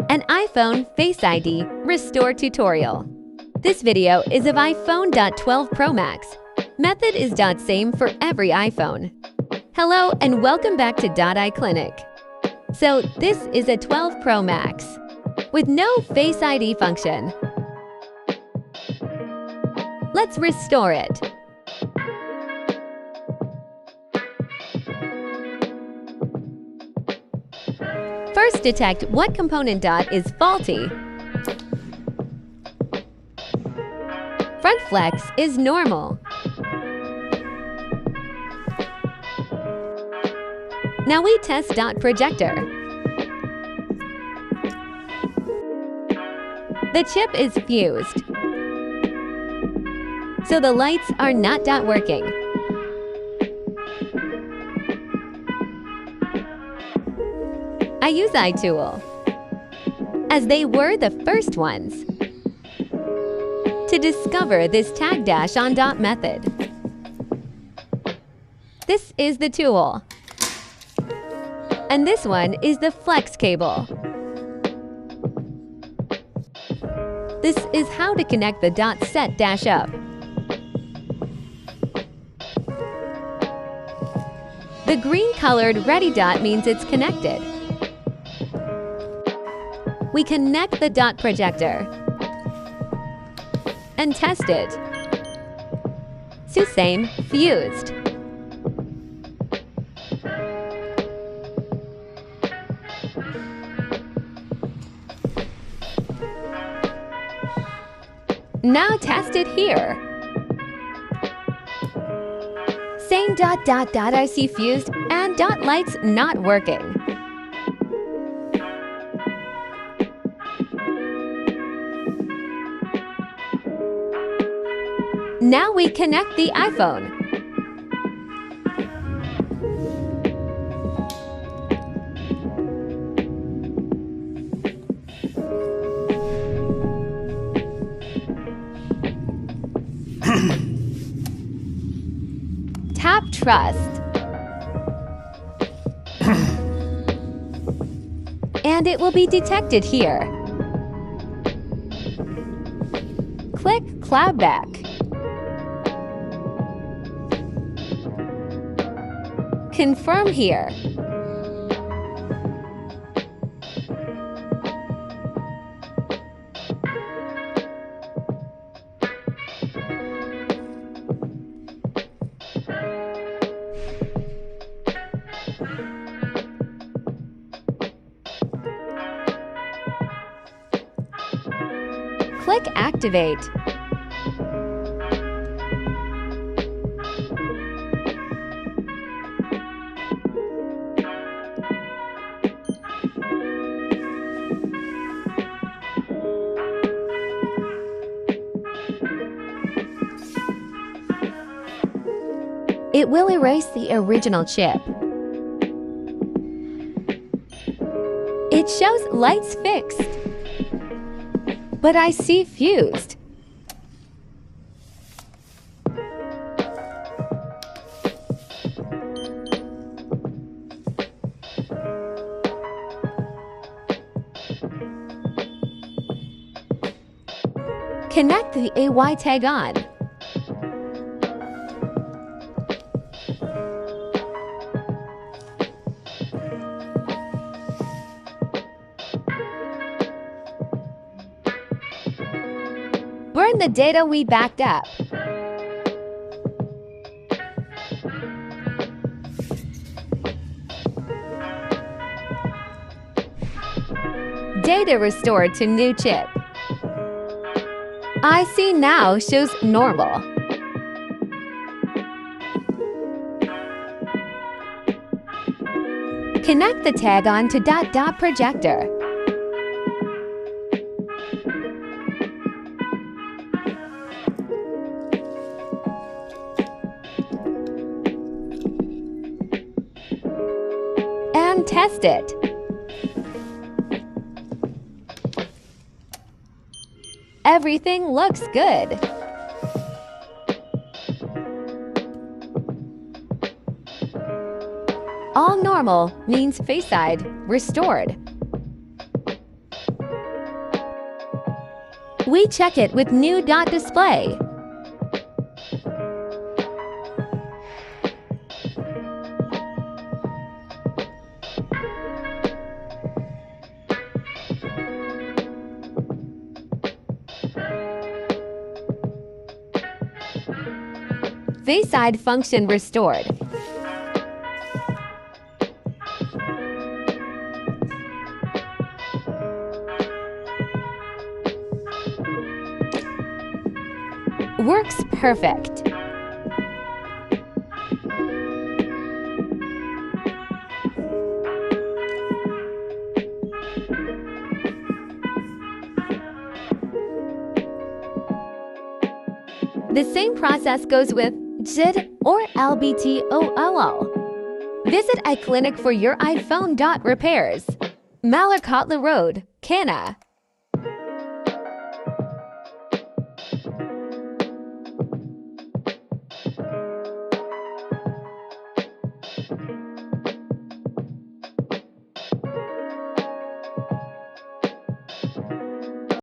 An iPhone Face ID Restore tutorial. This video is of iPhone 12 Pro Max. Method is same for every iPhone. Hello and welcome back to iClinic. So this is a 12 Pro Max with no Face ID function. Let's restore it. First, detect what component is faulty. Front flex is normal. Now we test projector. The chip is fused, so the lights are not working. I use iTool, as they were the first ones to discover this tag on method. This is the tool, and this one is the flex cable. This is how to connect the set up. The green colored ready means it's connected. We connect the projector and test it. So same, fused. Now test it here. Same IC fused and lights not working. Now we connect the iPhone. Tap Trust. And it will be detected here. Click Cloud Back. Confirm here. Click Activate. It will erase the original chip. It shows lights fixed, but I see fused. Connect the AY tag on. Burn the data we backed up. Data restored to new chip. IC now shows normal. Connect the tag on to projector. And test it. Everything looks good. All normal means faceid restored. We check it with new dot display. faceid function restored. Works perfect. The same process goes with JID or LBTOOL. Visit iClinic for your iPhone. Repairs. Malakotla Road, Canna.